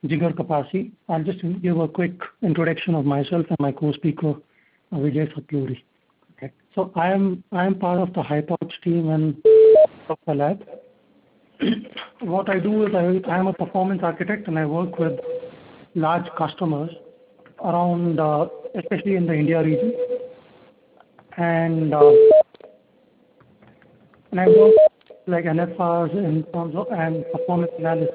Jigar Kapasi. I'll just give a quick introduction of myself and my co-speaker, Vijay Satluri. Okay. So I am part of the HiPouch team and of the lab. What I do is I am a performance architect and I work with large customers around, especially in the India region. And I work like NFRs in terms of and performance analysis.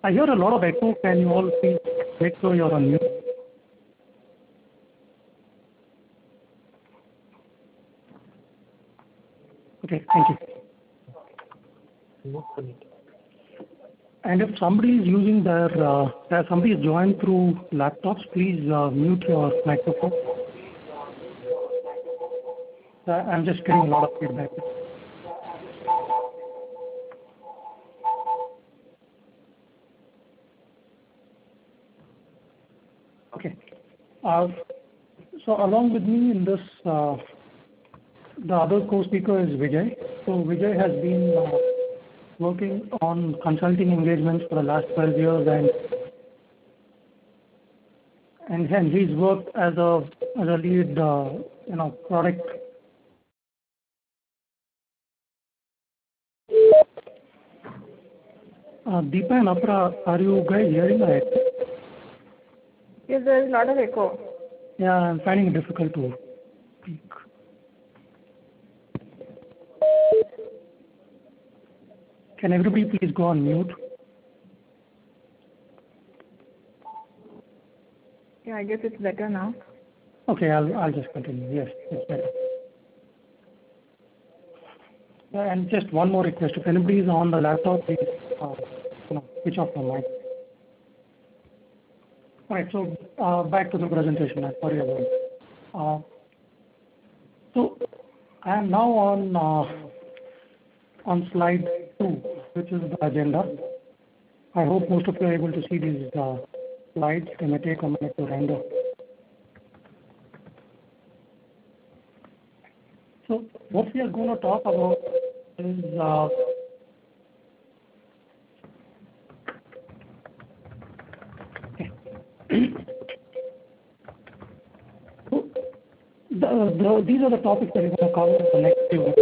I hear a lot of echo. Can you all please make sure you're on mute? Okay, thank you. And if somebody is using their, somebody is joined through laptops, please mute your microphone. I'm just getting a lot of feedback. Okay. So along with me in this, the other co-speaker is Vijay. So Vijay has been working on consulting engagements for the last 12 years, and he's worked as a lead, product. Deepa and Apra, are you guys hearing my echo? Yes, there is a lot of echo. Yeah, I'm finding it difficult to speak. Can everybody please go on mute? Yeah, I guess it's better now. Okay, I'll just continue. Yes, it's better. Yeah, and just one more request. If anybody is on the laptop, please switch off the mic. All right, so back to the presentation. I'm sorry about it. So I am now on slide 2, which is the agenda. I hope most of you are able to see these slides. They may take a minute to render. So what we are going to talk about is these are the topics that we're going to cover in the next few minutes.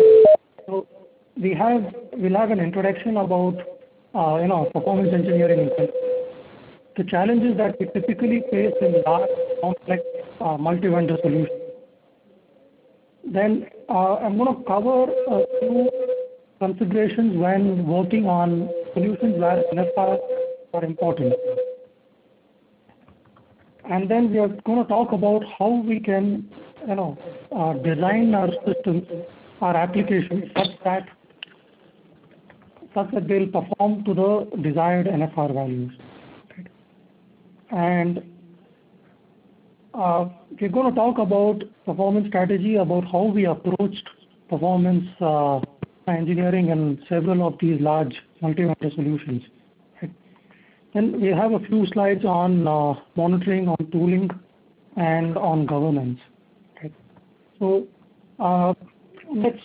So we'll have an introduction about performance engineering, the challenges that we typically face in large, complex, multi-vendor solutions. Then I'm going to cover a few considerations when working on solutions where NFRs are important. And then we are going to talk about how we can, design our systems, our applications such that they'll perform to the desired NFR values. And we're going to talk about performance strategy, about how we approached performance engineering in several of these large multi-vendor solutions. Then we have a few slides on monitoring, on tooling, and on governance. Okay. So let's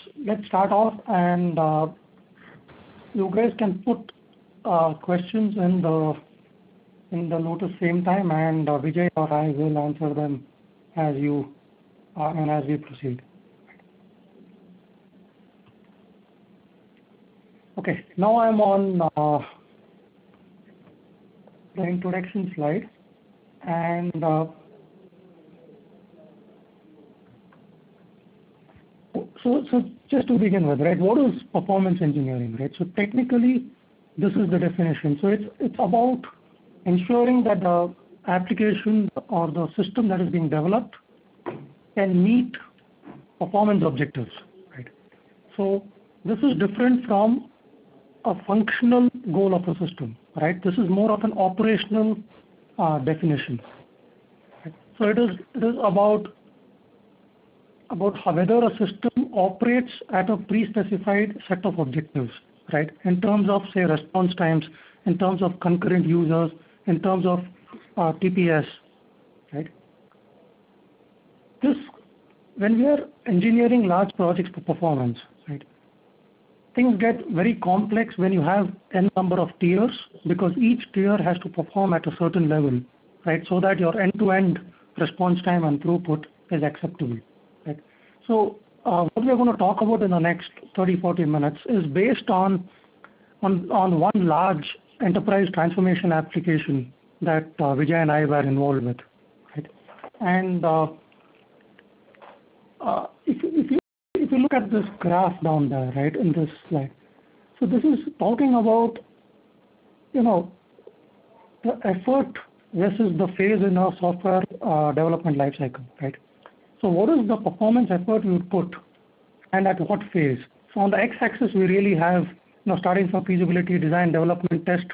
start off, and you guys can put questions in the Lotus same time, and Vijay or I will answer them as you and as we proceed. Okay. Now I'm on the introduction slide, and so just to begin with, right, what is performance engineering, right? So technically, this is the definition. So it's about ensuring that the application or the system that is being developed can meet performance objectives, right? So this is different from a functional goal of a system, right? This is more of an operational definition. Right? So it is about how whether a system operates at a pre-specified set of objectives, right? In terms of, say, response times, in terms of concurrent users, in terms of TPS, right? This, when we are engineering large projects for performance, right? things get very complex when you have n number of tiers, because each tier has to perform at a certain level, right? So that your end-to-end response time and throughput is acceptable, right? So what we're going to talk about in the next 30-40 minutes is based on one large enterprise transformation application that Vijay and I were involved with, right? And if you look at this graph down there, right, in this slide, so this is talking about, the effort versus the phase in our software development lifecycle, right? So what is the performance effort you would put, and at what phase? So on the x-axis, we really have, starting from feasibility, design, development, test,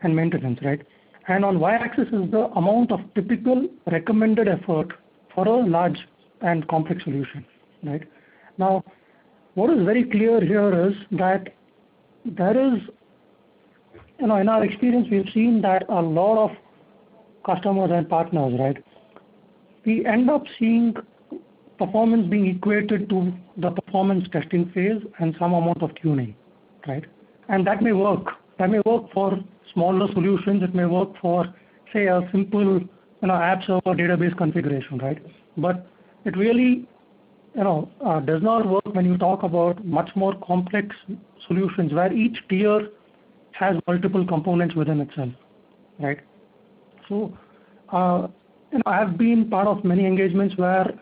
and maintenance, right? And on y-axis is the amount of typical recommended effort for a large and complex solution, right? Now, what is very clear here is that there is, in our experience, we've seen that a lot of customers and partners, right, we end up seeing performance being equated to the performance testing phase and some amount of tuning, right? And that may work. That may work for smaller solutions. It may work for, say, a simple, app server database configuration, right? But it really, does not work when you talk about much more complex solutions where each tier has multiple components within itself, right? So, I have been part of many engagements where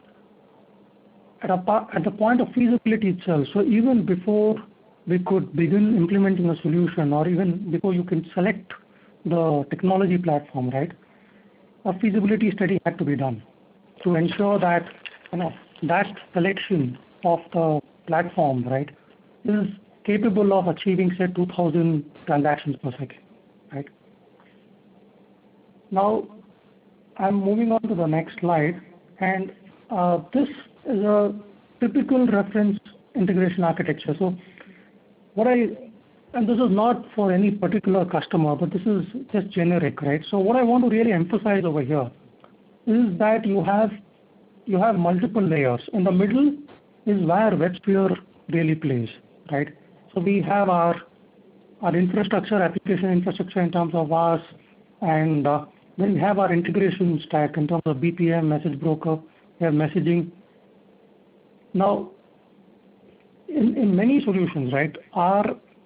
at the point of feasibility itself, so even before we could begin implementing a solution, or even before you can select the technology platform, right, a feasibility study had to be done to ensure that, that selection of the platform, right, is capable of achieving, say, 2,000 transactions per second, right? Now, I'm moving on to the next slide, and this is a typical reference integration architecture. So and this is not for any particular customer, but this is just generic, right? So what I want to really emphasize over here is that you have multiple layers. In the middle is where WebSphere really plays, right? So we have our infrastructure, application infrastructure in terms of VAS, and then we have our integration stack in terms of BPM, message broker, we have messaging. Now, in many solutions, right,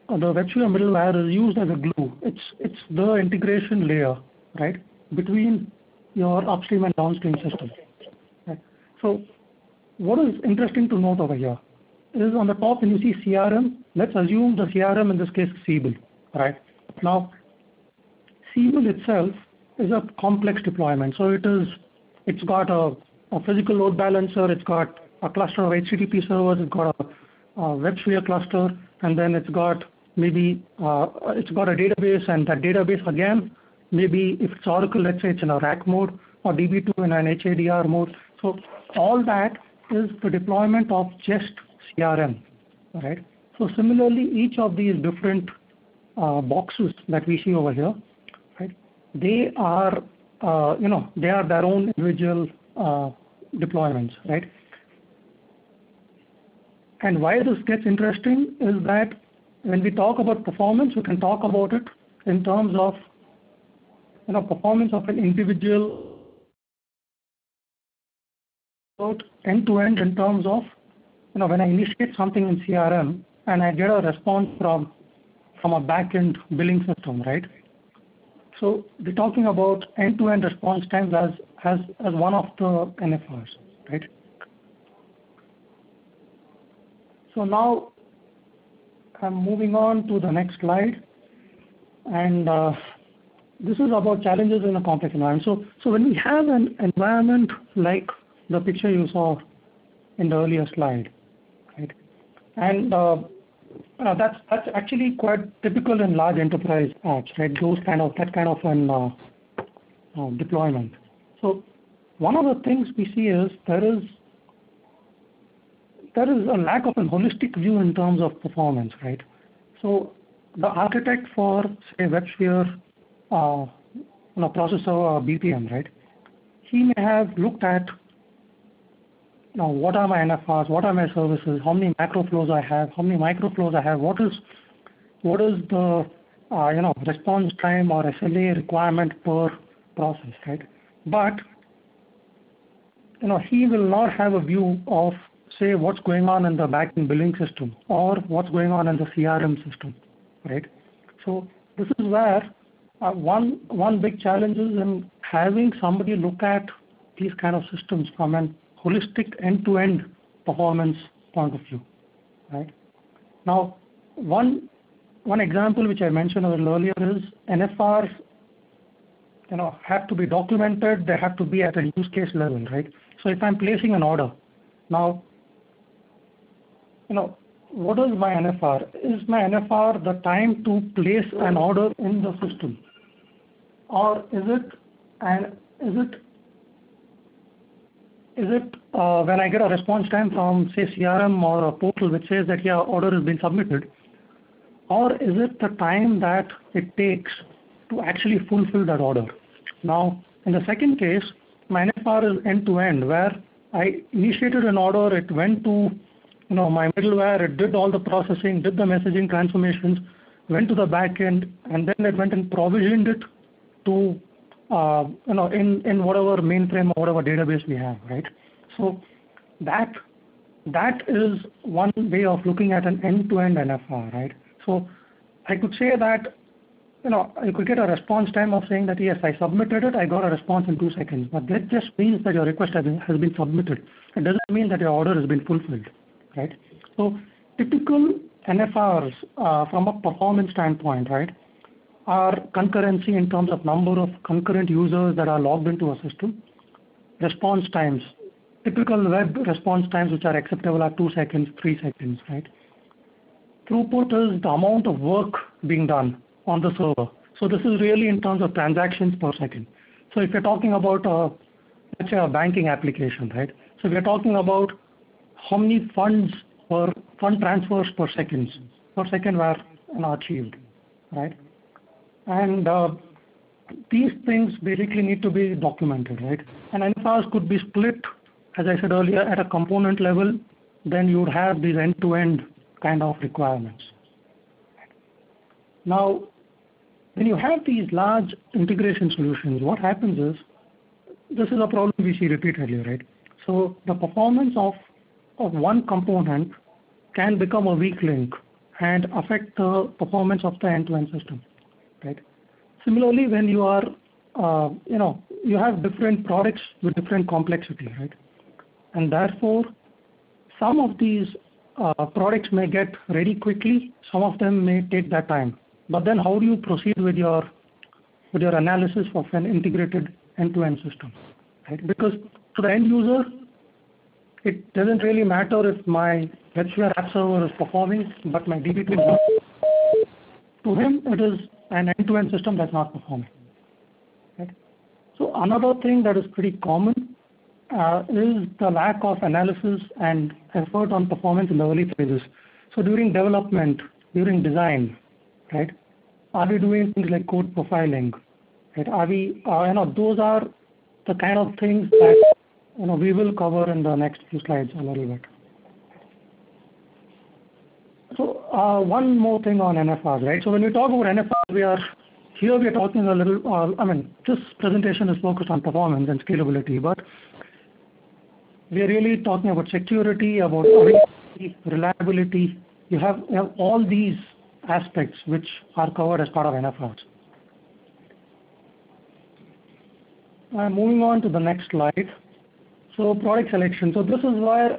the WebSphere middleware is used as a glue. It's the integration layer, right, between your upstream and downstream systems. Right? So, what is interesting to note over here is on the top when you see CRM, let's assume the CRM in this case is Siebel, right? Now, Siebel itself is a complex deployment. So it's got a physical load balancer, it's got a cluster of HTTP servers, it's got a WebSphere cluster, and then it's got maybe it's got a database, and that database again, maybe if it's Oracle, let's say it's in a rack mode, or DB2 in an HADR mode. So all that is the deployment of just CRM, right? So similarly, each of these different boxes that we see over here, right, they are they are their own individual deployments, right? And why this gets interesting is that when we talk about performance, we can talk about it in terms of performance of an individual end to end, in terms of when I initiate something in CRM and I get a response from a back-end billing system, right? So we're talking about end-to-end response times as one of the NFRs, right? So now I'm moving on to the next slide, and this is about challenges in a complex environment. So when we have an environment like the picture you saw in the earlier slide, right, and that's actually quite typical in large enterprise apps, right? That kind of an deployment. So one of the things we see is there is a lack of a holistic view in terms of performance, right? So the architect for, say, WebSphere processor or BPM, right, he may have looked at now what are my NFRs, what are my services, how many macro flows I have, how many micro flows I have, what is the response time or SLA requirement per process, right? But he will not have a view of, say, what's going on in the back-end billing system or what's going on in the CRM system, right? So this is where one big challenge is in having somebody look at these kind of systems from an holistic end-to-end performance point of view, right? Now, one example which I mentioned a little earlier is NFRs, have to be documented. They have to be at a use case level, right? So if I'm placing an order, now, what is my NFR? Is my NFR the time to place an order in the system, or is it when I get a response time from, say, CRM or a portal which says that, yeah, order has been submitted, or is it the time that it takes to actually fulfill that order? Now, in the second case, my NFR is end-to-end, where I initiated an order, it went to my middleware, it did all the processing, did the messaging transformations, went to the back end, and then it went and provisioned it to in whatever mainframe or whatever database we have, right? So that is one way of looking at an end-to-end NFR, right? So I could say that you could get a response time of saying that, yes, I submitted it, I got a response in 2 seconds, but that just means that your request has been submitted. It doesn't mean that your order has been fulfilled, right? So typical NFRs from a performance standpoint, right, are concurrency in terms of number of concurrent users that are logged into a system, response times, typical web response times which are acceptable are 2 seconds, 3 seconds, right? Throughput is the amount of work being done on the server. So this is really in terms of transactions per second. So if you're talking about, let's say, a banking application, right? So we're talking about how many fund transfers per second were achieved, right? And these things basically need to be documented, right? And NFRs could be split, as I said earlier, at a component level. Then you would have these end-to-end kind of requirements. Now, when you have these large integration solutions, what happens is, this is a problem we see repeatedly, right? So the performance of one component can become a weak link and affect the performance of the end-to-end system, right? Similarly, when you are, you have different products with different complexity, right? And therefore, some of these products may get ready quickly, some of them may take that time. But then how do you proceed with your analysis of an integrated end-to-end system, right? Because to the end user, it doesn't really matter if my WebSphere app server is performing, but my DBT is not. To him, it is an end-to-end system that's not performing, right? So another thing that is pretty common is the lack of analysis and effort on performance in the early phases. So during development, during design, right? Are we doing things like code profiling? Right? Are we, those are the kind of things that we will cover in the next few slides a little bit. So one more thing on NFRs, right? So when we talk about NFRs, we are talking a little. This presentation is focused on performance and scalability, but we are really talking about security, about availability, reliability. You have all these aspects which are covered as part of NFRs. Moving on to the next slide. So product selection. So this is where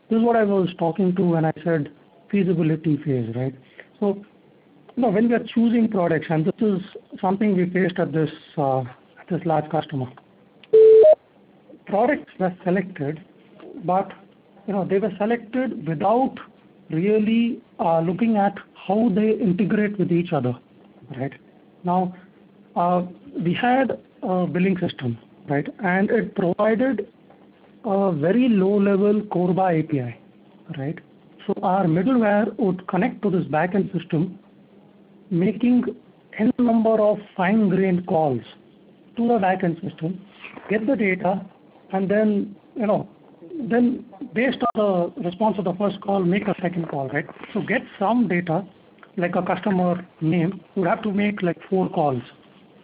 this is what I was talking to when I said feasibility phase, right? So when we are choosing products, and this is something we faced at this large customer. Products were selected, but they were selected without really looking at how they integrate with each other, right? Now, we had a billing system, right? And it provided a very low-level Corba API, right? So our middleware would connect to this backend system, making n number of fine-grained calls to the backend system, get the data, and then then based on the response of the first call, make a second call, right? So get some data, like a customer name, you have to make like 4 calls,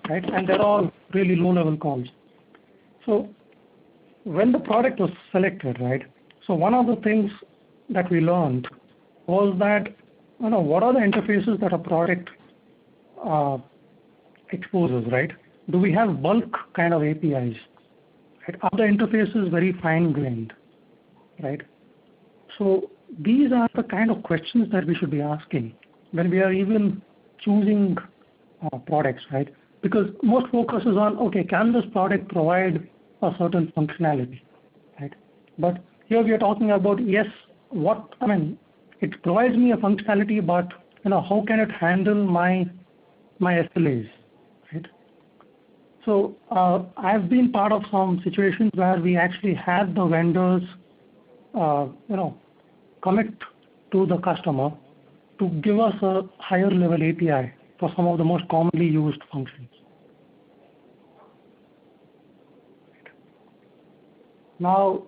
right? And they're all really low-level calls. So when the product was selected, right? So one of the things that we learned was that, what are the interfaces that a product exposes, right? Do we have bulk kind of APIs? Right? Are the interfaces very fine-grained, right? So these are the kind of questions that we should be asking when we are even choosing products, right? Because most focus is on, okay, can this product provide a certain functionality, right? But here we are talking about, yes, it provides me a functionality, but how can it handle my SLAs, right? So I've been part of some situations where we actually had the vendors, commit to the customer to give us a higher level API for some of the most commonly used functions. Now,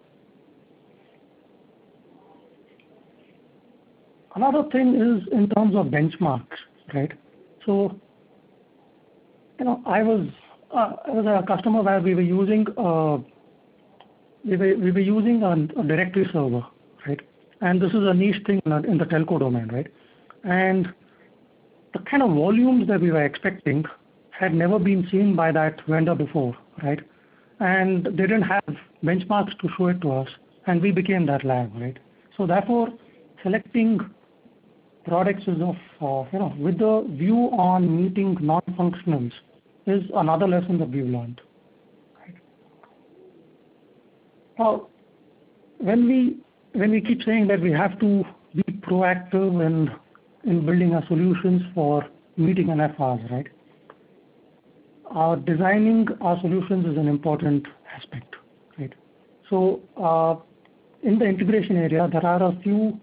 another thing is in terms of benchmarks, right? So, I was a customer where we were using a directory server, right? And this is a niche thing in the telco domain, right? And the kind of volumes that we were expecting had never been seen by that vendor before, right? And they didn't have benchmarks to show it to us, and we became that lab, right? So therefore, selecting products is with the view on meeting non-functionals is another lesson that we've learned. Right? Now, when we keep saying that we have to be proactive in building our solutions for meeting NFRs, right? Designing our solutions is an important aspect, right? So in the integration area, there are a few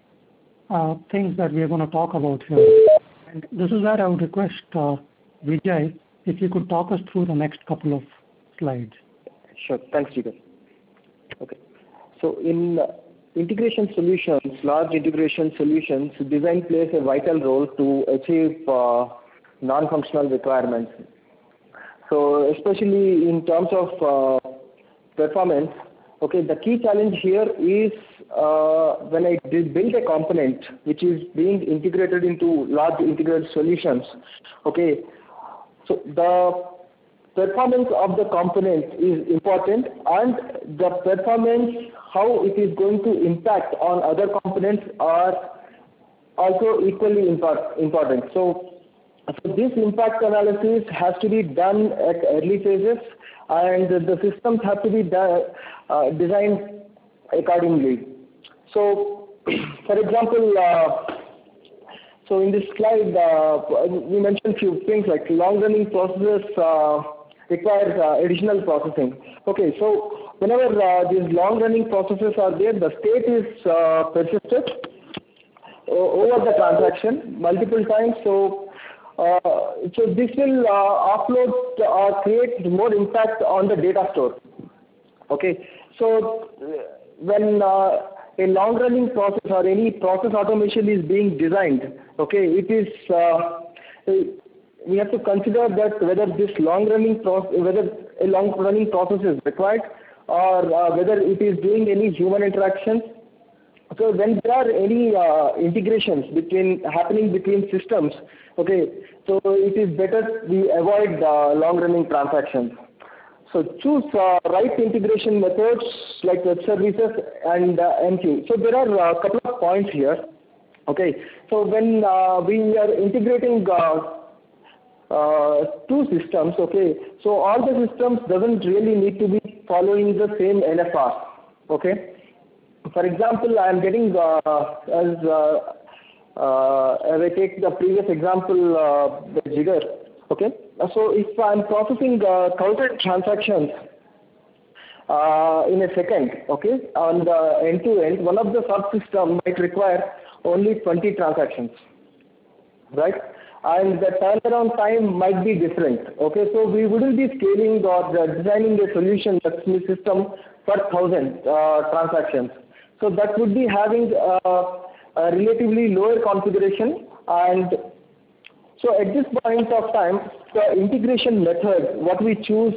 things that we are going to talk about here. And this is where I would request Vijay, if you could talk us through the next couple of slides. Sure. Thanks, Jigar. Okay. So in integration solutions, large integration solutions, design plays a vital role to achieve non-functional requirements. So especially in terms of performance, okay, the key challenge here is when I build a component which is being integrated into large integrated solutions, okay, so the performance of the component is important, and the performance, how it is going to impact on other components are also equally important. So this impact analysis has to be done at early phases, and the systems have to be designed accordingly. So, for example, so in this slide, we mentioned few things like long-running processes require additional processing. Okay, so whenever these long-running processes are there, the state is persisted over the transaction multiple times. So this will offload or create more impact on the data store. Okay, so when a long-running process or any process automation is being designed, okay, it is we have to consider that whether this long-running process, whether a long-running process is required, or whether it is doing any human interactions. So when there are any integrations happening between systems, okay, so it is better we avoid long-running transactions. So choose right integration methods like web services and MQ. So there are a couple of points here. Okay, so when we are integrating two systems, okay, so all the systems doesn't really need to be following the same NFR. Okay. For example, I am getting as I take the previous example, the Jigar. Okay, so if I am processing 1,000 transactions in a second, okay, on the end-to-end, one of the subsystems might require only 20 transactions, right? and the turnaround time might be different. Okay, so we wouldn't be scaling or designing a solution system for 1,000 transactions. So that would be having a relatively lower configuration, and so at this point of time, the integration method, what we choose,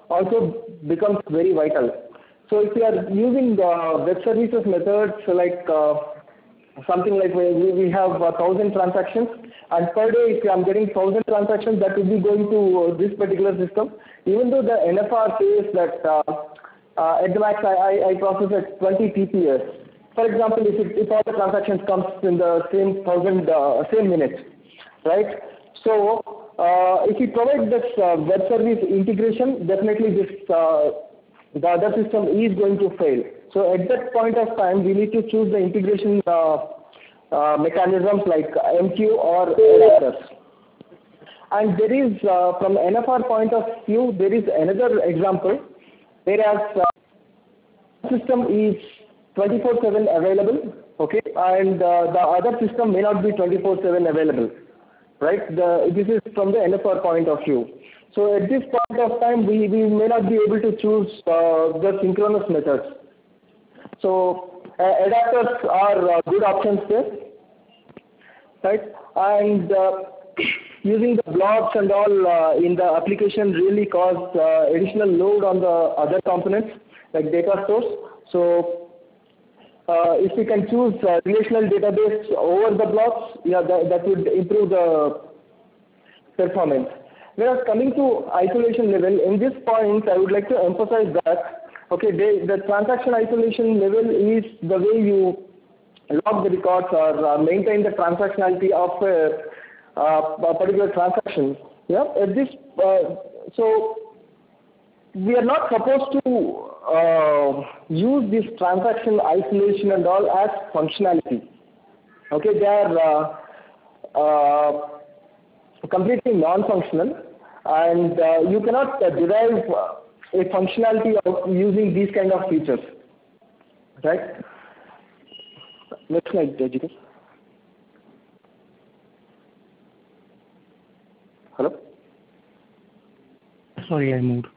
also becomes very vital. So if we are using the web services methods like something like we have 1,000 transactions, and per day if I'm getting 1,000 transactions, that will be going to this particular system. Even though the NFR says that at the max I process at 20 TPS. For example, if all the transactions comes in the same same minute, right? So if we provide this web service integration, definitely this the other system is going to fail. So at that point of time, we need to choose the integration mechanisms like MQ or adapters. And there is, from NFR point of view, there is another example, whereas system is 24/7 available, okay, and the other system may not be 24/7 available, right? This is from the NFR point of view. So at this point of time, we may not be able to choose the synchronous methods. So adapters are good options there, right? And using the blobs and all in the application really caused additional load on the other components like data stores. So if we can choose relational database over the blobs, yeah, that would improve the performance. Whereas coming to isolation level, in this point, I would like to emphasize that, okay, the transaction isolation level is the way you log the records or maintain the transactionality of a particular transaction. Yeah, at this, so we are not supposed to use this transaction isolation and all as functionality. Okay, they are completely non-functional, and you cannot derive a functionality of using these kind of features, right? Next slide, Jessica. Hello? Sorry, I moved.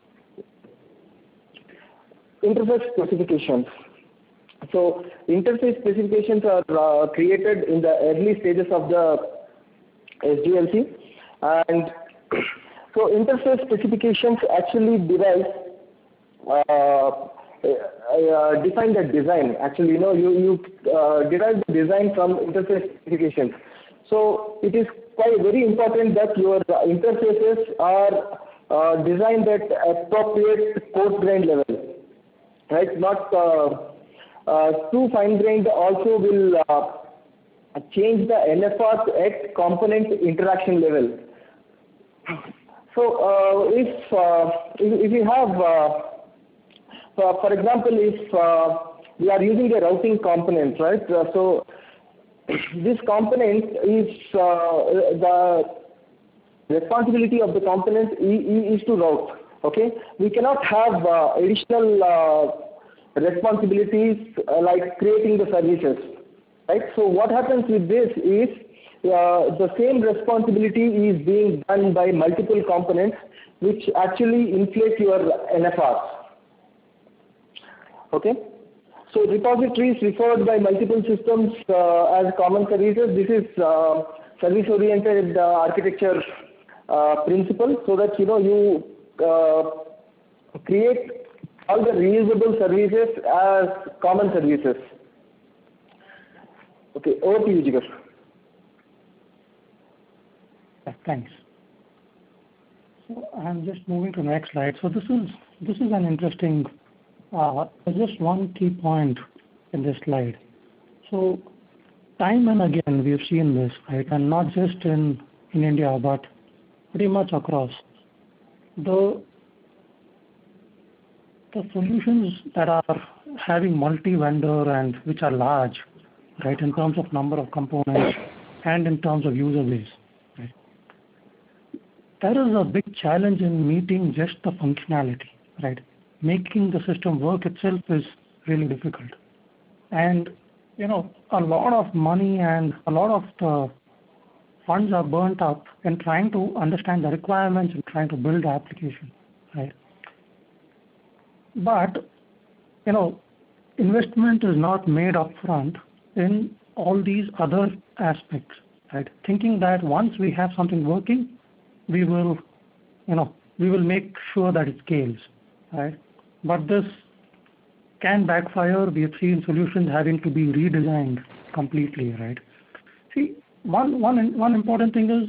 Interface specifications. So interface specifications are created in the early stages of the SDLC, and so interface specifications actually define the design. Actually, you derive the design from interface specifications. So it is quite very important that your interfaces are designed at appropriate coarse-grained level, right? Not too fine-grained also will change the NFR at component interaction level. So if you have, for example, if we are using a routing component, right? So this component is the responsibility of the component is to route. Okay, we cannot have additional responsibilities like creating the services, right? So what happens with this is the same responsibility is being done by multiple components, which actually inflate your NFRs. Okay, so repositories referred by multiple systems as common services. This is service-oriented architecture principle, so that you create all the reusable services as common services. Okay, over to you, Jigar. Thanks. So I'm just moving to the next slide. So this is an interesting, just one key point in this slide. So time and again we've seen this, right, and not just in India but pretty much across. The solutions that are having multi-vendor and which are large, right, in terms of number of components and in terms of user base, right, there is a big challenge in meeting just the functionality, right? Making the system work itself is really difficult. And, a lot of money and a lot of the funds are burnt up in trying to understand the requirements and trying to build the application, right? But, investment is not made upfront in all these other aspects, right? Thinking that once we have something working, we will make sure that it scales, right? But this can backfire. We have seen solutions having to be redesigned completely, right? See, one important thing is,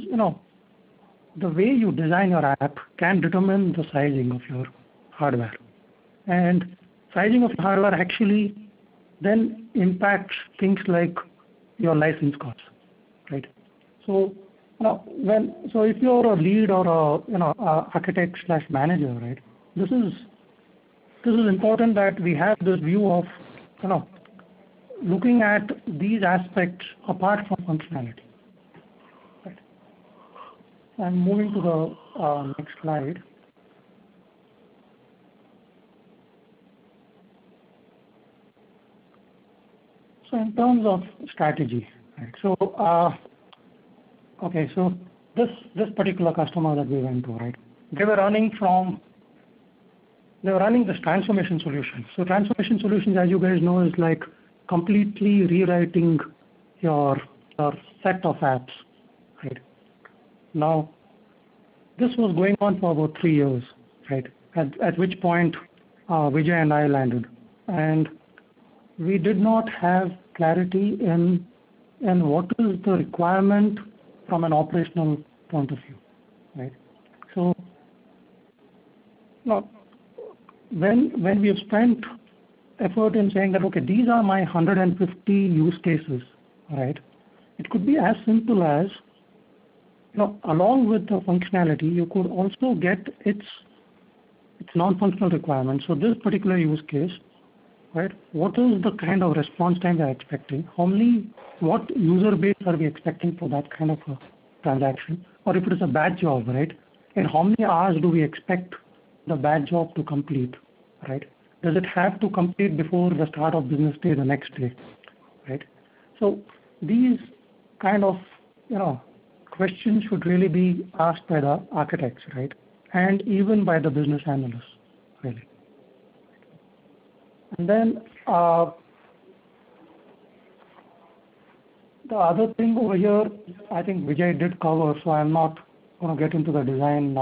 the way you design your app can determine the sizing of your hardware. And sizing of hardware actually then impacts things like your license costs, right? So if you're a lead or a architect / manager, right? This is important that we have this view of looking at these aspects apart from functionality. Right. I'm moving to the next slide. So in terms of strategy, right? So okay, so this particular customer that we went to, right? They were running this transformation solution. So transformation solutions, as you guys know, is like completely rewriting your set of apps, right? Now, this was going on for about 3 years, right? At which point Vijay and I landed, and we did not have clarity in what is the requirement from an operational point of view, right? So now, when we have spent effort in saying that, okay, these are my 150 use cases, right? It could be as simple as, along with the functionality, you could also get its non-functional requirements. So this particular use case, right? What is the kind of response time we are expecting? What user base are we expecting for that kind of a transaction? Or if it is a batch job, right? And how many hours do we expect the batch job to complete, right? Does it have to complete before the start of business day the next day, right? So these kind of, questions should really be asked by the architects, right? And even by the business analysts, really. And then the other thing over here, I think Vijay did cover, so I'm not going to get into the design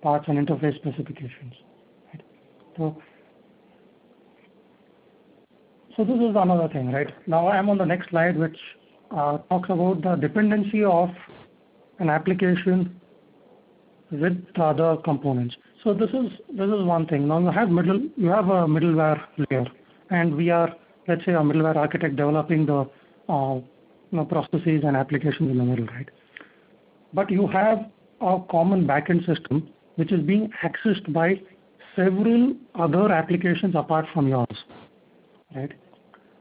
parts and interface specifications. Right? So this is another thing, right? Now I'm on the next slide, which talks about the dependency of an application with the other components. So this is one thing. Now you have a middleware layer, and we are, let's say, a middleware architect developing the processes and applications in the middle, right? But you have a common backend system which is being accessed by several other applications apart from yours, right?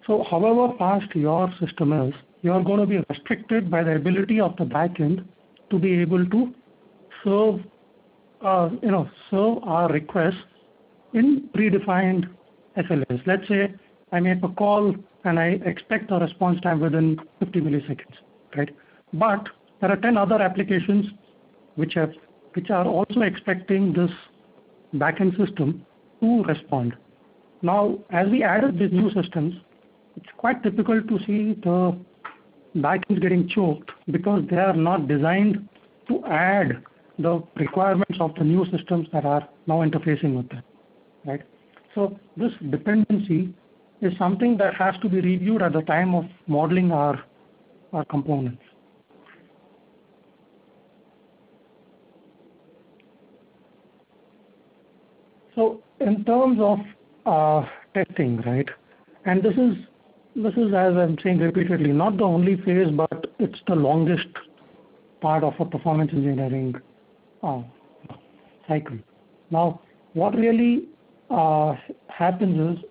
So however fast your system is, you are going to be restricted by the ability of the backend to be able to serve our requests in predefined SLAs. Let's say I make a call and I expect a response time within 50 milliseconds, right? But there are 10 other applications which are also expecting this backend system to respond. Now, as we added these new systems, it's quite difficult to see the backends getting choked because they are not designed to add the requirements of the new systems that are now interfacing with them, right? So this dependency is something that has to be reviewed at the time of modeling our components. So in terms of testing, right? And this is, as I'm saying repeatedly, not the only phase, but it's the longest part of a performance engineering cycle. Now, what really happens is,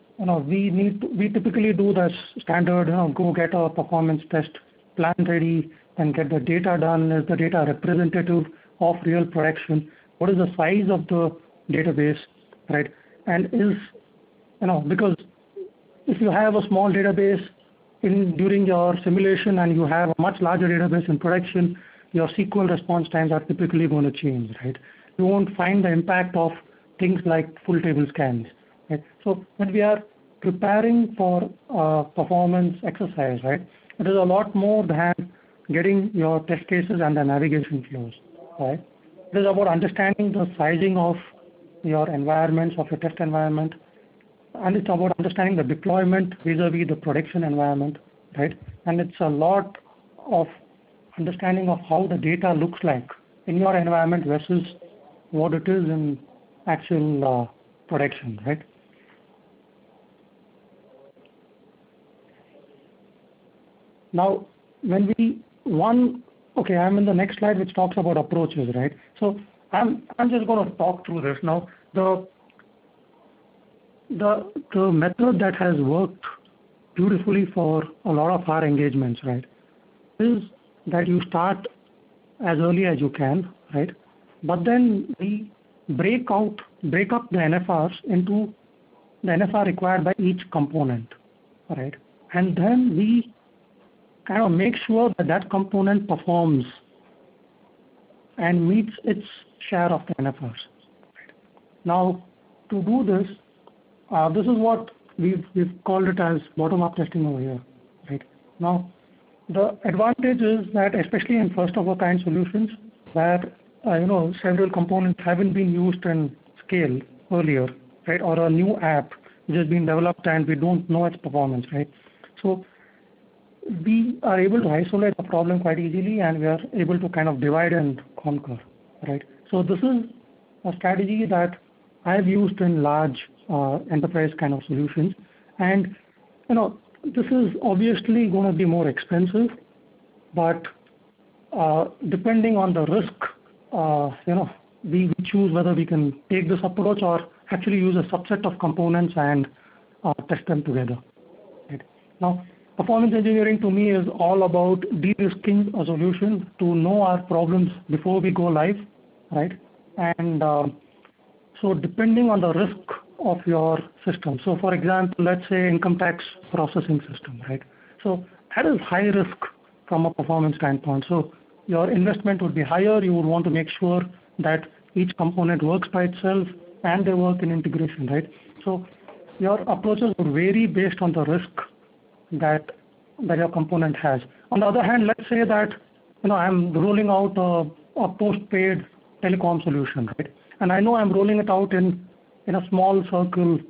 we typically do the standard, go get a performance test plan ready and get the data done. Is the data representative of real production? What is the size of the database, right? And because if you have a small database, during your simulation and you have a much larger database in production, your SQL response times are typically going to change, right? You won't find the impact of things like full table scans, right? So when we are preparing for performance exercise, right, it is a lot more than getting your test cases and the navigation flows, right? It is about understanding the sizing of your environments, of your test environment, and it's about understanding the deployment vis-a-vis the production environment, right? And it's a lot of understanding of how the data looks like in your environment versus what it is in actual production, right? Now, when okay, I'm in the next slide which talks about approaches, right? So I'm just going to talk through this now. The method that has worked beautifully for a lot of our engagements, right, is that you start as early as you can, right? But then we break up the NFRs into the NFR required by each component, right? And then we kind of make sure that that component performs and meets its share of the NFRs. Now, to do this, this is what we've called it as bottom-up testing over here, right? Now, the advantage is that especially in first-of-a-kind solutions where several components haven't been used in scale earlier, right? Or a new app which has been developed and we don't know its performance, right? So we are able to isolate the problem quite easily and we are able to kind of divide and conquer, right? So this is a strategy that I've used in large enterprise kind of solutions, and this is obviously going to be more expensive, but depending on the risk, we choose whether we can take this approach or actually use a subset of components and test them together. Right? Now, performance engineering to me is all about de-risking a solution to know our problems before we go live, right? And so depending on the risk of your system. So for example, let's say income tax processing system, right? So that is high risk from a performance standpoint. So your investment would be higher. You would want to make sure that each component works by itself and they work in integration, right? So your approaches would vary based on the risk that your component has. On the other hand, let's say that I'm rolling out a postpaid telecom solution, right? And I know I'm rolling it out in a small circle,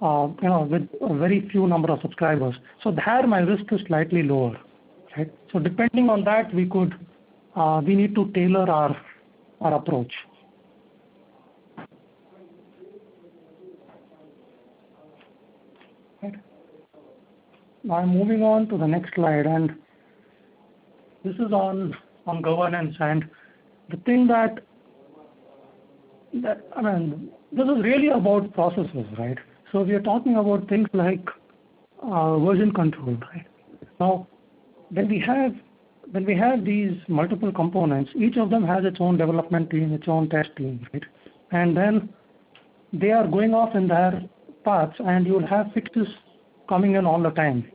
with a very few number of subscribers. So there my risk is slightly lower, right? So depending on that, we need to tailor our approach. Right. Now I'm moving on to the next slide, and this is on governance, and the thing that this is really about processes, right? So we are talking about things like version control, right? Now, when we have these multiple components, each of them has its own development team, its own test team, right? And then they are going off in their paths, and you'll have fixes coming in all the time.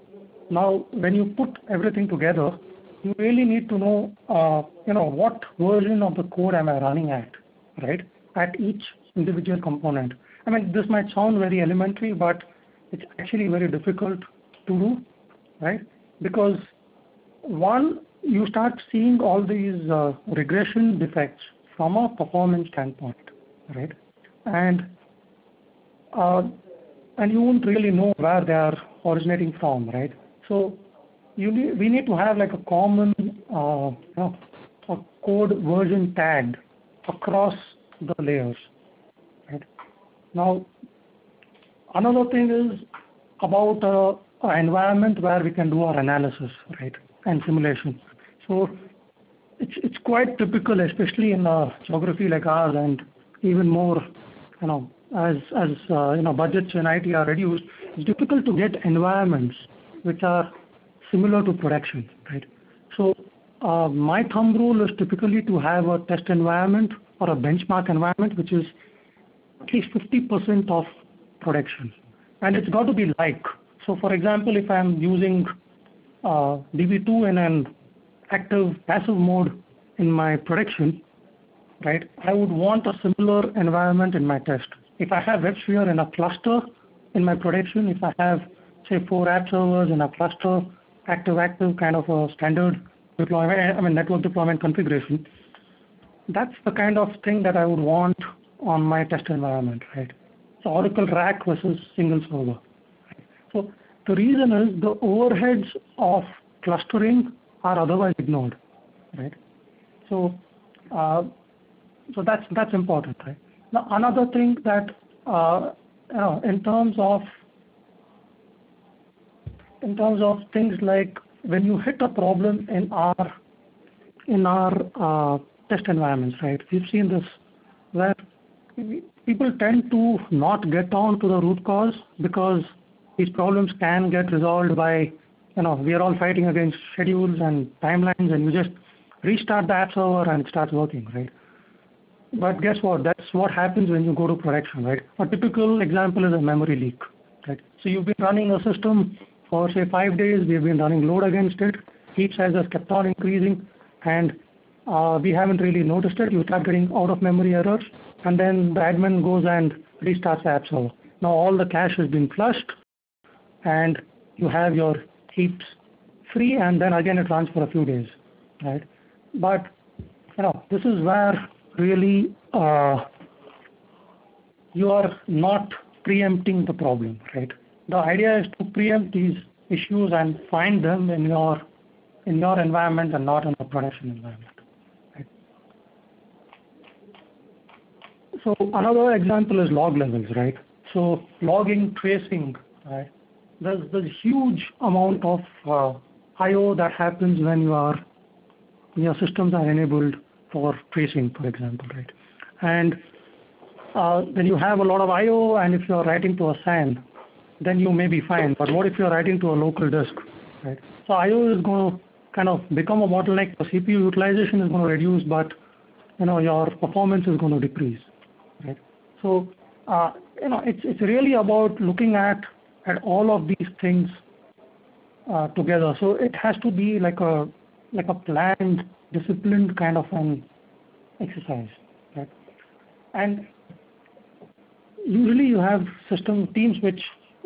Now, when you put everything together, you really need to know, what version of the code am I running at, right? At each individual component. I mean, this might sound very elementary, but it's actually very difficult to do, right? Because one, you start seeing all these regression defects from a performance standpoint, right? And you won't really know where they are originating from, right? So we need to have like a common a code version tagged across the layers, right? Now, another thing is about an environment where we can do our analysis, right, and simulation. So it's quite typical, especially in a geography like ours, and even more, as budgets in IT are reduced, it's difficult to get environments which are similar to production, right? So my thumb rule is typically to have a test environment or a benchmark environment which is at least 50% of production, and it's got to be like. So for example, if I'm using DB2 in an active passive mode in my production, right, I would want a similar environment in my test. If I have WebSphere in a cluster in my production, if I have, say, 4 app servers in a cluster, active kind of a standard deployment, network deployment configuration, that's the kind of thing that I would want on my test environment, right? So Oracle RAC versus single server. So the reason is the overheads of clustering are otherwise ignored, right? So so that's important, right? Now another thing that in terms of things like when you hit a problem in our test environments, right? We've seen this where people tend to not get down to the root cause because these problems can get resolved by, we are all fighting against schedules and timelines, and you just restart the app server and it starts working, right? But guess what? That's what happens when you go to production, right? A typical example is a memory leak, right? So you've been running a system for, say, 5 days. We've been running load against it. Heap size has kept on increasing, and we haven't really noticed it. You start getting out of memory errors, and then the admin goes and restarts the app server. Now all the cache has been flushed, and you have your heaps free, and then again it runs for a few days, right? But this is where really you are not preempting the problem, right? The idea is to preempt these issues and find them in your environment and not in the production environment, right? So another example is log levels, right? So logging, tracing, right? There's huge amount of I/O that happens when your systems are enabled for tracing, for example, right? And when you have a lot of I/O, and if you're writing to a SAN, then you may be fine. But what if you're writing to a local disk, right? So I/O is going to kind of become a bottleneck. The CPU utilization is going to reduce, but your performance is going to decrease, right? So it's really about looking at all of these things together. So it has to be like a planned, disciplined kind of an exercise, right? And usually you have system teams which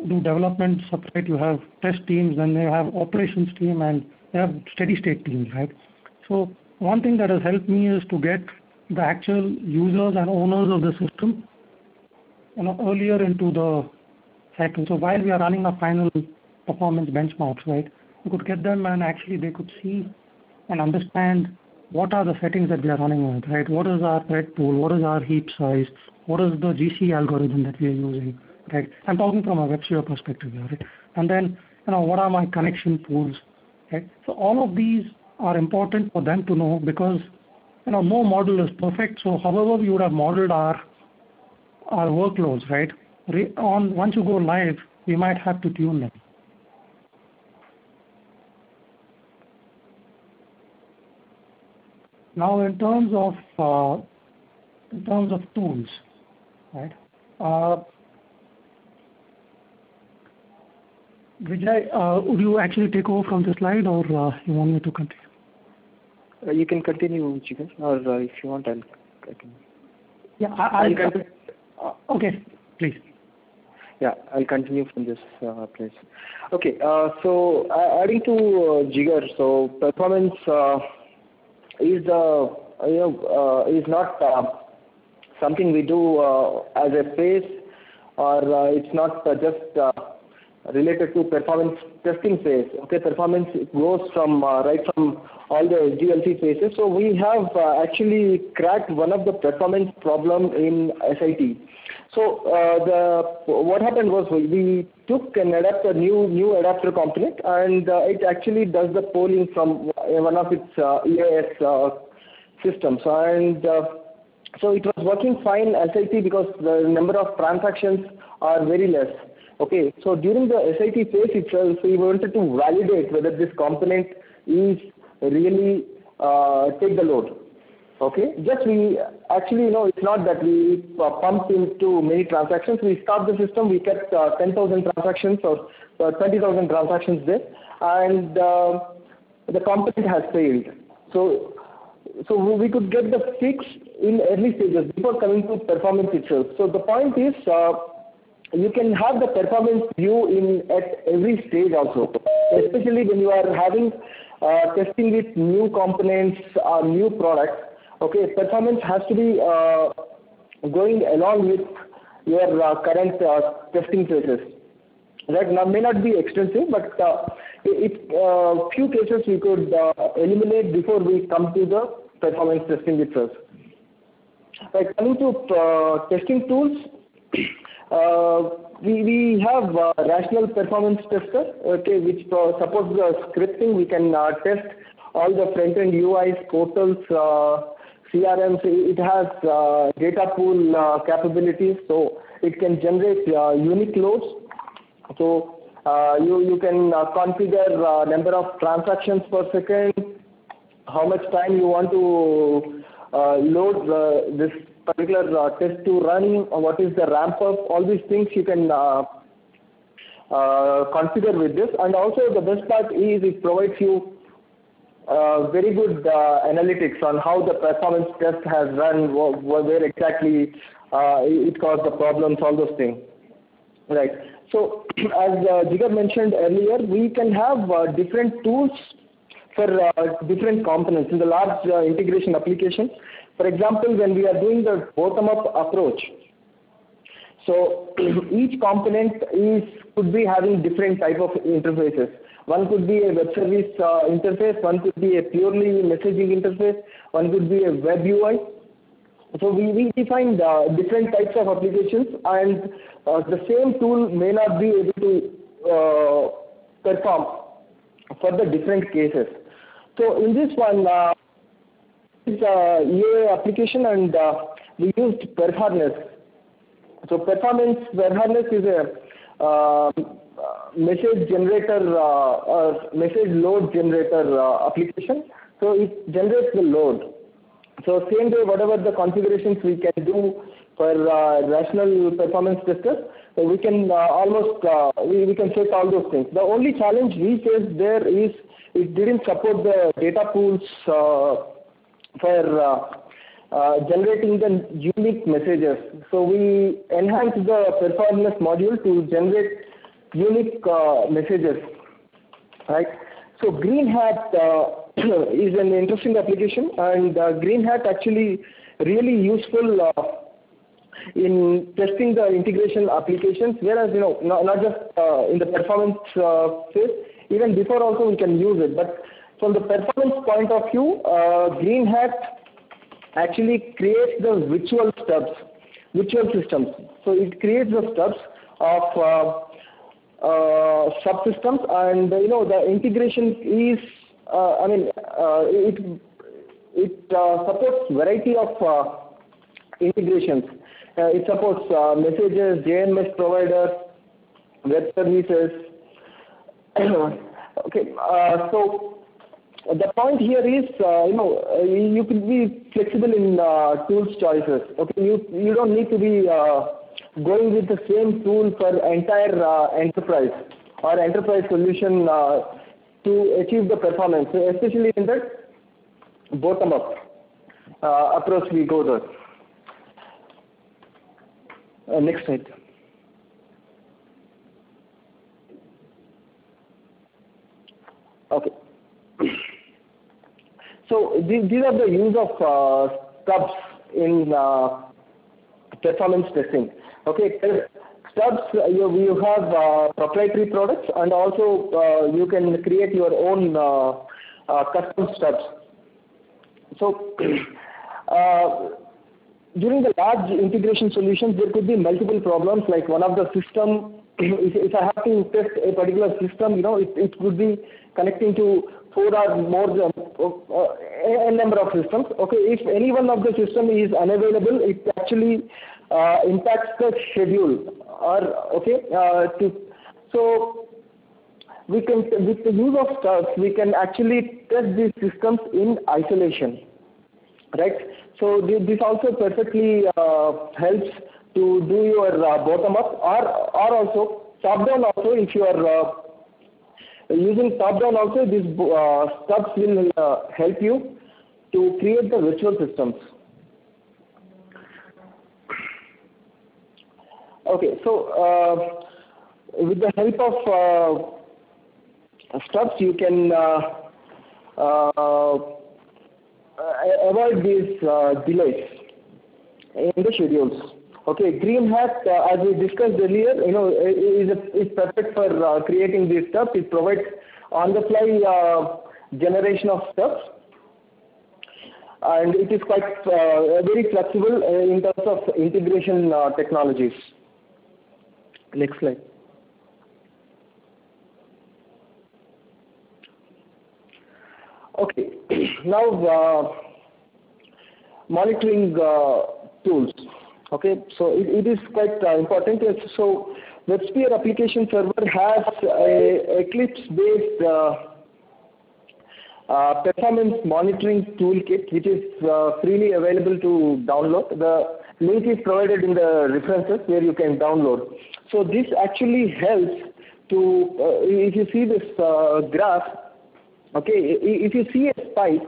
do development separate. You have test teams, then you have operations team, and you have steady state teams, right? So one thing that has helped me is to get the actual users and owners of the system earlier into the cycle. So while we are running our final performance benchmarks, right, we could get them, and actually they could see and understand what are the settings that we are running with, right? What is our thread pool? What is our heap size? What is the GC algorithm that we are using, right? I'm talking from a WebSphere perspective here, right? And then, what are my connection pools, right? So all of these are important for them to know, because, no model is perfect. So however we would have modeled our workloads, right? Once you go live, we might have to tune them. Now, in terms of tools, right? Vijay, would you actually take over from this slide, or you want me to continue? You can continue, Jigar, or if you want, I can. Yeah, I'll continue. Okay, please. Yeah, I'll continue from this place. Okay, so adding to Jigar, so performance is not something we do as a phase, or it's not just related to performance testing phase. Okay, performance goes from right from all the SDLC phases. So we have actually cracked one of the performance problem in SIT. So what happened was we took an adapter, new adapter component, and it actually does the polling from one of its EAS systems. And so it was working fine SIT because the number of transactions are very less. Okay, so during the SIT phase itself, we wanted to validate whether this component is really take the load. Okay, just we actually, it's not that we pumped into many transactions. We start the system, we kept 10,000 transactions or 20,000 transactions there, and the component has failed. So we could get the fix in early stages before coming to performance itself. So the point is, you can have the performance view at every stage also, especially when you are having testing with new components or new products. Okay, performance has to be going along with your current testing phases. That may not be extensive, but few cases we could eliminate before we come to the performance testing itself. Right, coming to testing tools, we have Rational Performance Tester, okay, which supports the scripting. We can test all the front-end UIs, portals, CRMs. It has data pool capabilities, so it can generate unique loads. So you can configure number of transactions per second, how much time you want to load this particular test to run, or what is the ramp up. All these things you can configure with this. And also the best part is it provides you very good analytics on how the performance test has run, where exactly it caused the problems, all those things. Right. So as Jigar mentioned earlier, we can have different tools for different components in the large integration application. For example, when we are doing the bottom-up approach, so each component could be having different type of interfaces. One could be a web service interface, one could be a purely messaging interface, one could be a web UI. So we define different types of applications, and the same tool may not be able to perform for the different cases. So in this one, is EA application, and we used Perharness. So performance Perharness is a message generator or message load generator application. So it generates the load. So same way, whatever the configurations we can do for Rational Performance Tester, so we can we can set all those things. The only challenge we faced there is it didn't support the data pools for generating the unique messages. So we enhanced the Performance module to generate unique messages, right? So Green Hat is an interesting application, and Green Hat actually really useful in testing the integration applications, whereas not just in the performance phase, even before also we can use it. But from the performance point of view, Green Hat actually creates the virtual systems. So it creates the stubs of subsystems, and the integration is it supports variety of integrations. It supports messages, JMS providers, web services. Okay, so the point here is you could be flexible in tools choices. Okay, you don't need to be going with the same tool for entire enterprise or enterprise solution to achieve the performance, especially in that bottom-up approach we go there. Next slide. Okay. So these are the use of stubs in performance testing. Okay, stubs, you have proprietary products, and also you can create your own custom stubs. So during the large integration solutions, there could be multiple problems, like one of the system, if I have to test a particular system, it could be connecting to 4 or more a number of systems. Okay, if any one of the system is unavailable, it actually impacts the schedule. So we can, with the use of stubs, we can actually test these systems in isolation. right? So this also perfectly helps to do your bottom up or also top down also. If you are using top down also, these stubs will help you to create the virtual systems. Okay, so with the help of stubs, you can avoid these delays in the schedules. Okay, Green Hat, as we discussed earlier, is perfect for creating these stubs. It provides on-the-fly generation of stubs, and it is quite very flexible in terms of integration technologies. Next slide. Okay, now monitoring tools. Okay, so it is quite important. So WebSphere application server has a Eclipse-based performance monitoring toolkit, which is freely available to download. The link is provided in the references where you can download. So this actually helps to, if you see this graph, okay, if you see a spike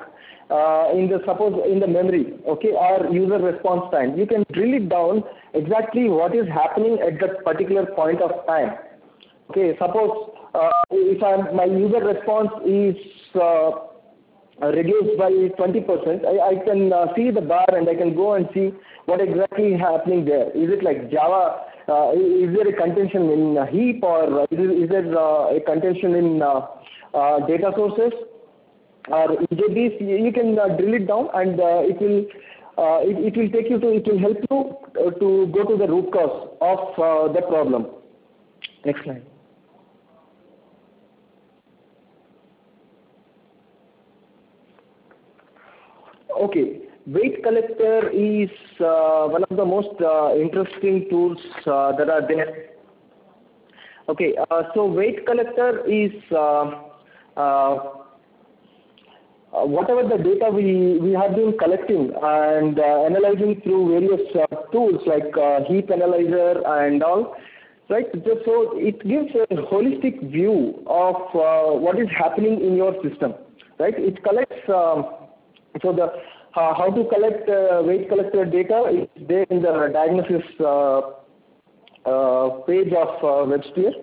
in the memory, okay, or user response time, you can drill it down exactly what is happening at that particular point of time. Okay, suppose if my user response is reduced by 20%, I can see the bar and I can go and see what exactly is happening there. Is it like Java? Is there a contention in heap, or is there a contention in data sources or EJBs? You can drill it down, and it will take you to, it will help you to go to the root cause of the problem. Next slide. Okay, Weight Collector is one of the most interesting tools that are there. Okay, so Weight Collector is whatever the data we have been collecting and analyzing through various tools like heap analyzer and all, right? So it gives a holistic view of what is happening in your system, right? It collects. So the how to collect weight collector data is there in the diagnosis page of WebSphere.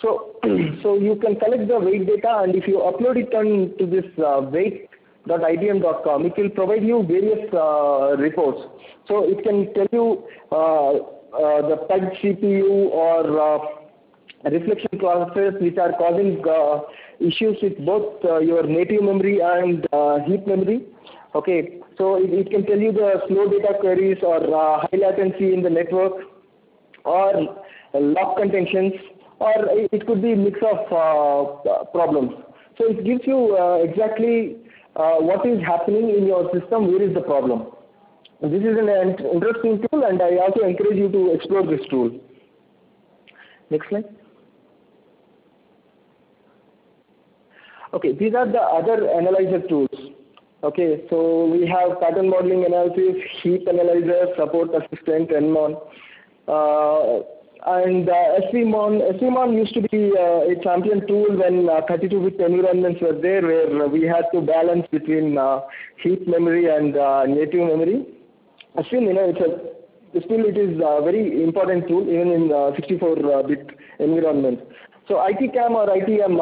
So you can collect the weight data, and if you upload it to this weight.ibm.com, it will provide you various reports. So it can tell you the PEG CPU or reflection processes which are causing issues with both your native memory and heap memory. Okay, so it can tell you the slow data queries or high latency in the network or lock contentions, or it could be a mix of problems. So it gives you exactly what is happening in your system, where is the problem. This is an interesting tool, and I also encourage you to explore this tool. Next slide. Okay, these are the other analyzer tools. Okay, so we have pattern modeling analysis, heap analyzer, support assistant, NMON, and SVMON. SVMON used to be a champion tool when 32-bit environments were there, where we had to balance between heap memory and native memory. Still, still it is a very important tool even in 64-bit environment. So ITCAM or ITM,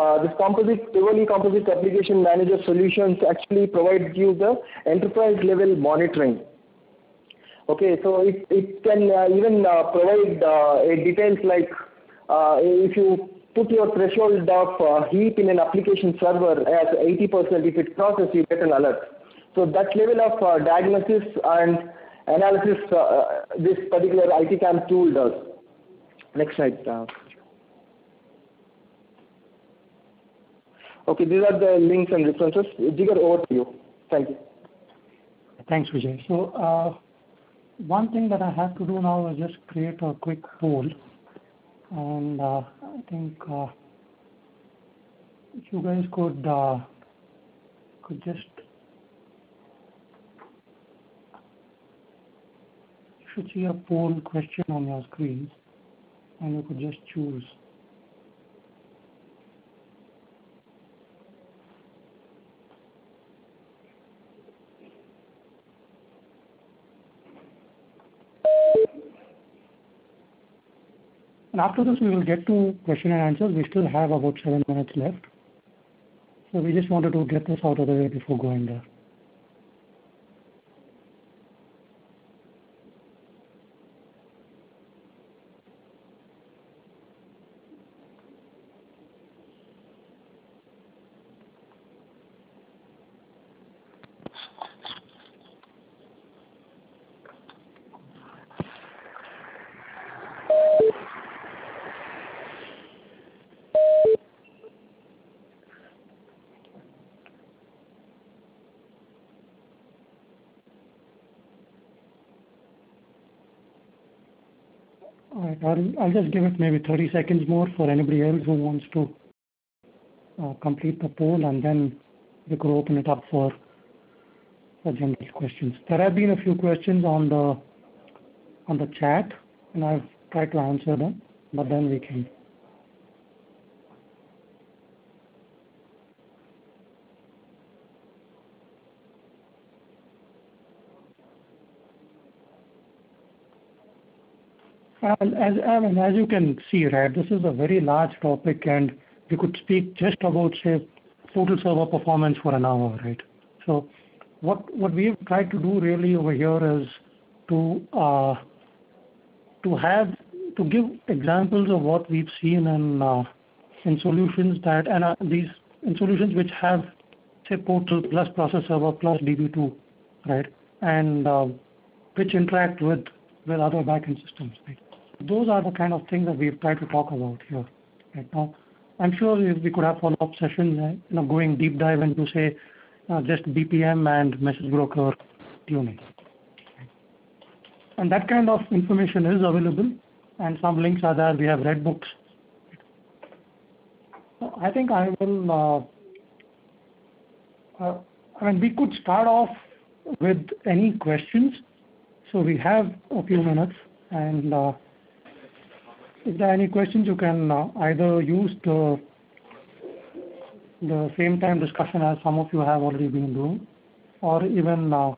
this Tivoli Composite Application Manager solutions actually provide you the enterprise level monitoring. Okay, so it can even provide details like if you put your threshold of heap in an application server as 80%, if it crosses, you get an alert. So that level of diagnosis and analysis this particular ITCAM tool does. Next slide. Okay, these are the links and references. Jigar, over to you. Thank you. Thanks, Vijay. So one thing that I have to do now is just create a quick poll, and I think if you guys could just should see a poll question on your screen, and you could just choose. And after this, we will get to question and answers. We still have about 7 minutes left. So we just wanted to get this out of the way before going there. All right, I'll just give it maybe 30 seconds more for anybody else who wants to complete the poll, and then we could open it up for general questions. There have been a few questions on the chat, and I've tried to answer them, but then we can. As you can see, right, this is a very large topic, and we could speak just about, say, total server performance for an hour, right? So what we've tried to do really over here is to give examples of what we've seen in solutions that, and these in solutions which have, say, Portal plus process server plus DB2, right, and which interact with other backend systems, right? Those are the kind of things that we've tried to talk about here right now. I'm sure we could have follow-up sessions, going deep dive into, say, just BPM and message broker tuning. And that kind of information is available, and some links are there. We have red books. So I think I will, we could start off with any questions. So we have a few minutes, and if there are any questions, you can either use the same time discussion as some of you have already been doing, or even or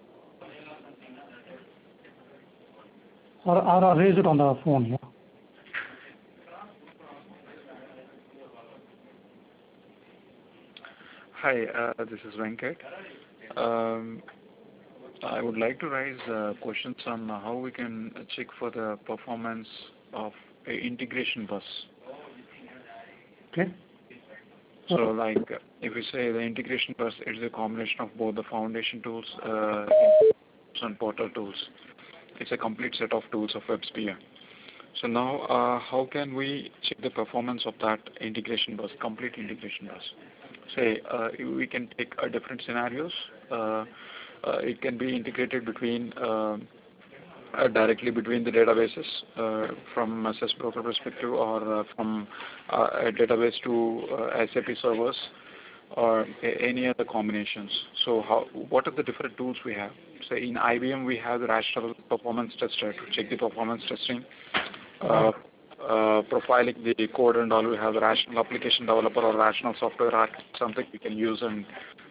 raise it on the phone here. Hi, this is Venkat. I would like to raise questions on how we can check for the performance of a integration bus. Okay. So, like, if we say the integration bus is a combination of both the foundation tools and portal tools. It's a complete set of tools of WebSphere. So now, how can we check the performance of that integration bus, complete integration bus? Say, we can take different scenarios. It can be integrated between directly between the databases from a SES broker perspective, or from a database to SAP servers, or any other combinations. So what are the different tools we have? Say in IBM we have the rational performance tester to check the performance testing. Profiling the code and all, we have the rational application developer or rational software architect, something we can use, and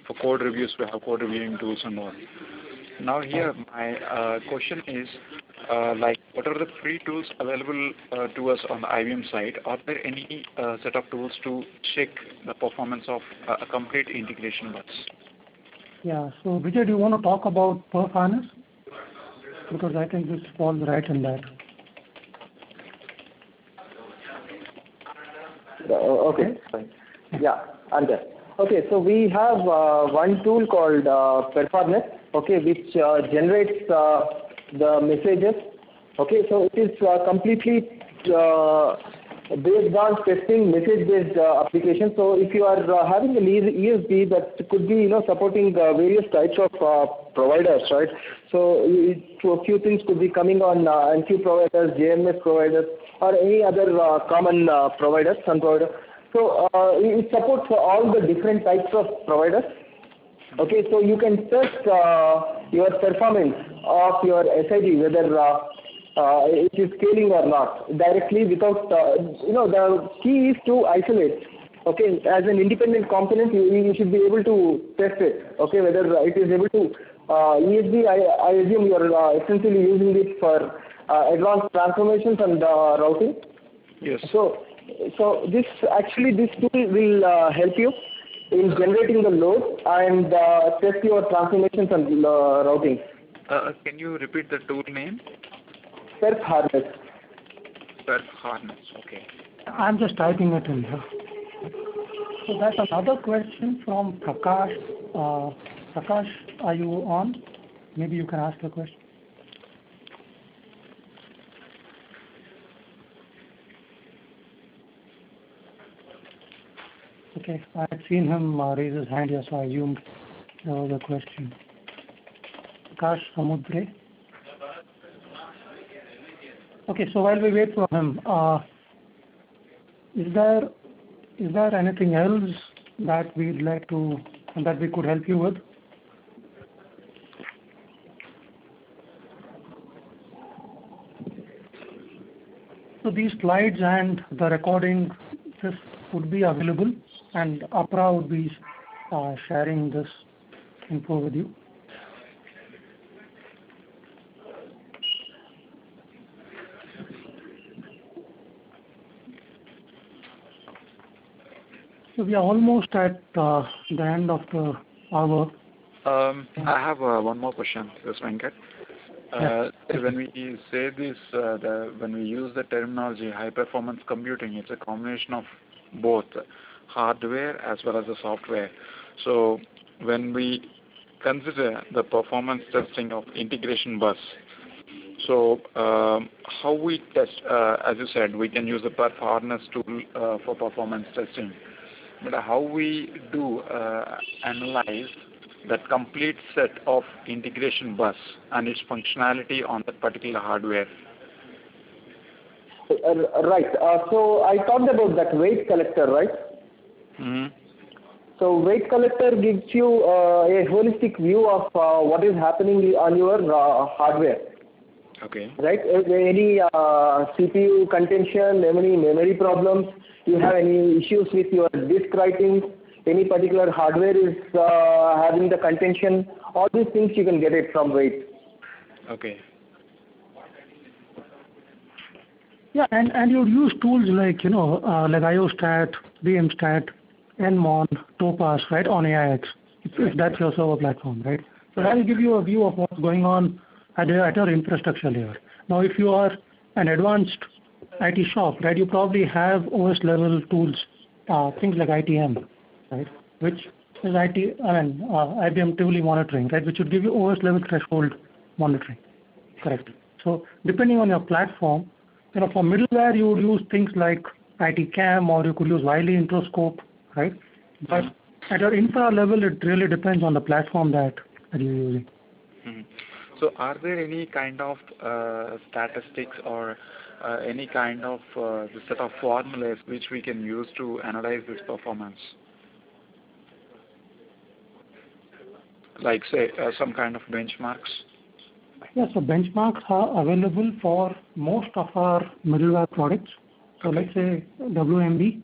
for code reviews we have code reviewing tools and all. Now here my question is, what are the free tools available to us on the IBM side? Are there any set of tools to check the performance of a complete integration bus? Yeah, so Vijay, do you want to talk about perf harness? Because I think this falls right in that. Okay, fine. Yeah, I'm there. Okay, so we have one tool called Performance, okay, which generates the messages. Okay, so it is completely based on testing message-based application. So if you are having an ESB, that could be supporting various types of providers, right? So a few things could be coming on NQ providers, JMS providers, or any other common providers, sun provider. So it supports all the different types of providers. Okay, so you can test your performance of your SID, whether it is scaling or not directly without, the key is to isolate. Okay, as an independent component, you should be able to test it. Okay, whether it is able to, ESB, I assume you are essentially using it for advanced transformations and routing. Yes. So this tool will help you in generating the load and test your transformations and routing. Can you repeat the tool name? Perf harness. Perf harness. Okay. I'm just typing it in here. So that's another question from Prakash. Prakash, are you on? Maybe you can ask the question. Okay, I had seen him raise his hand here, so I assumed there was a question. Prakash Samudre. Okay, so while we wait for him, is there anything else that we'd like to, that we could help you with? So these slides and the recording, this would be available, and Apra would be sharing this info with you. So we are almost at the end of the hour. I have one more question, Mr. Venkat. When we say this, when we use the terminology high performance computing, it's a combination of both hardware as well as the software. So when we consider the performance testing of integration bus, so how we test, as you said, we can use the perf harness tool for performance testing. But how we do analyze that complete set of integration bus and its functionality on that particular hardware? Right. So I talked about that weight collector, right? Mm-hmm. So weight collector gives you a holistic view of what is happening on your hardware. Okay. Right? Any CPU contention, any memory problems, you have any issues with your disk writing, any particular hardware is having the contention, all these things you can get it from weight. Okay. Yeah, and you'd use tools like, like IOStat, VMstat, Nmon, Topaz, right, on AIX, if that's your server platform, right? So that'll give you a view of what's going on at your infrastructure layer. Now, if you are an advanced IT shop, right, you probably have OS level tools, things like ITM, right, which is IBM Tivoli monitoring, right, which would give you OS level threshold monitoring, correct? So depending on your platform, for middleware you would use things like ITCAM, or you could use Wiley Introscope, right? But at your infra level, it really depends on the platform that you're using. Mm-hmm. So are there any kind of statistics or any kind of set of formulas which we can use to analyze this performance? Like, say, some kind of benchmarks? Yeah, so benchmarks are available for most of our middleware products. So let's say WMB,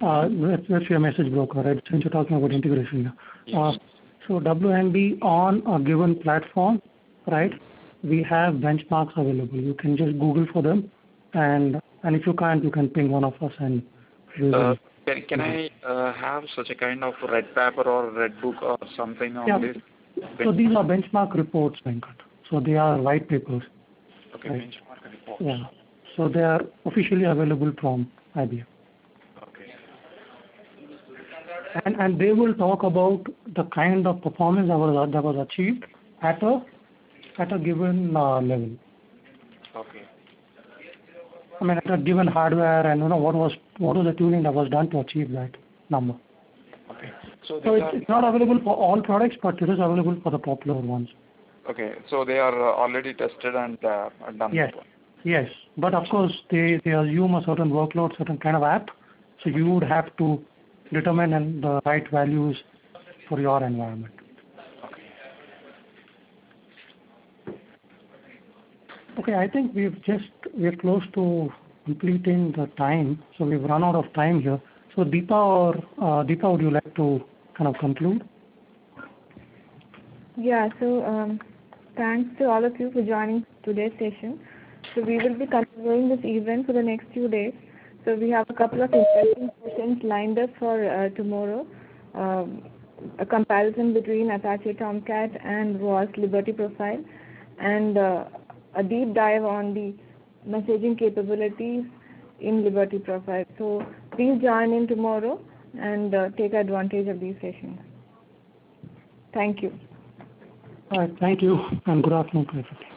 that's your message broker, right, since you're talking about integration. Yes. So WMB on a given platform, right, we have benchmarks available. You can just Google for them, and if you can't, you can ping one of us and can I have such a kind of red paper or red book or something on this? So these are benchmark reports, Venkat. So they are white papers. Okay, right? Benchmark reports. Yeah. So they are officially available from IBM. Okay. And they will talk about the kind of performance that was achieved at a given level. Okay. I mean, at a given hardware, and what was the tuning that was done to achieve that number. Okay. So it's not available for all products, but it is available for the popular ones. Okay. So they are already tested and done. Yes. Yes. But of course, they assume a certain workload, certain kind of app. So you would have to determine the right values for your environment. Okay, I think we're close to completing the time, so we've run out of time here. So Deepa, would you like to kind of conclude? Yeah, so thanks to all of you for joining today's session. So we will be continuing this event for the next few days. So we have a couple of interesting sessions lined up for tomorrow. A comparison between Apache Tomcat and ROS Liberty Profile, and a deep dive on the messaging capabilities in Liberty Profile. So please join in tomorrow and take advantage of these sessions. Thank you. All right, thank you, and good afternoon to everybody.